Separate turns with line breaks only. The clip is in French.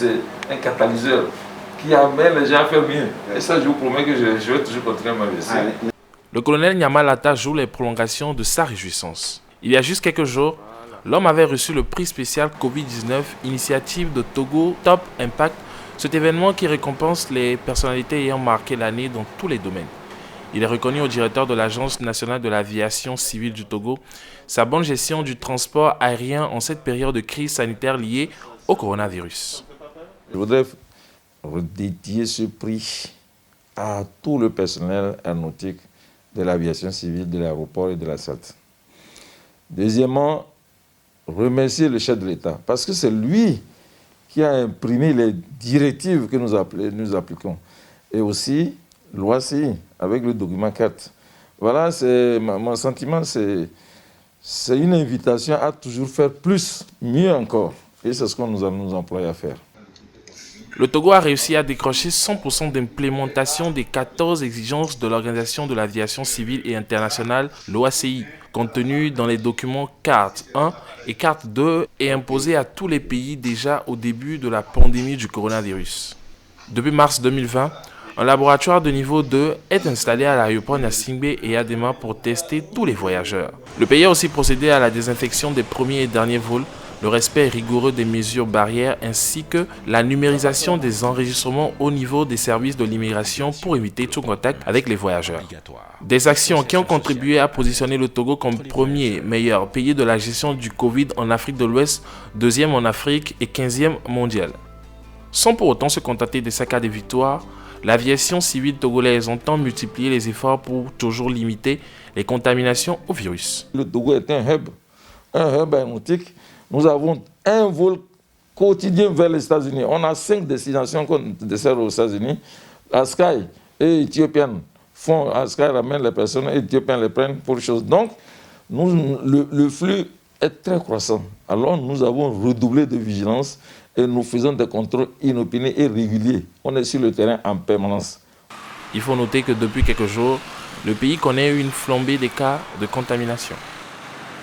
c'est un catalyseur qui amène les gens à faire mieux. Et ça, je vous promets que je vais toujours continuer à m'investir.
Le colonel Nyamalata joue les prolongations de sa réjouissance. Il y a juste quelques jours, l'homme avait reçu le prix spécial Covid-19, initiative de Togo Top Impact, cet événement qui récompense les personnalités ayant marqué l'année dans tous les domaines. Il est reconnu au directeur de l'Agence nationale de l'aviation civile du Togo sa bonne gestion du transport aérien en cette période de crise sanitaire liée au coronavirus.
Je voudrais dédier ce prix à tout le personnel aéronautique de l'aviation civile, de l'aéroport et de la SAT. Deuxièmement, remercier le chef de l'État, parce que c'est lui qui a imprimé les directives que nous appliquons. Et aussi l'OACI, avec le document 4. Voilà, mon sentiment, c'est une invitation à toujours faire plus, mieux encore. Et c'est ce qu'on nous emploie à faire.
Le Togo a réussi à décrocher 100% d'implémentation des 14 exigences de l'Organisation de l'aviation civile et internationale, l'OACI, contenues dans les documents Carte 1 et Carte 2 et imposées à tous les pays déjà au début de la pandémie du coronavirus. Depuis mars 2020, un laboratoire de niveau 2 est installé à l'aéroport Gnassingbé et à Dema pour tester tous les voyageurs. Le pays a aussi procédé à la désinfection des premiers et derniers vols, le respect rigoureux des mesures barrières ainsi que la numérisation des enregistrements au niveau des services de l'immigration pour éviter tout contact avec les voyageurs. Des actions qui ont contribué à positionner le Togo comme premier meilleur pays de la gestion du Covid en Afrique de l'Ouest, deuxième en Afrique et 15e mondial. Sans pour autant se contenter de sa des victoires, l'aviation civile togolaise entend multiplier les efforts pour toujours limiter les contaminations au virus.
Le Togo est un hub aéronautique. Nous avons un vol quotidien vers les États-Unis. On a 5 destinations qu'on dessert aux États-Unis. Sky et Ethiopian font, Sky ramène les personnes et Ethiopian les prennent pour les choses. Donc, le flux est très croissant. Alors, nous avons redoublé de vigilance et nous faisons des contrôles inopinés et réguliers. On est sur le terrain en permanence.
Il faut noter que depuis quelques jours, le pays connaît une flambée des cas de contamination.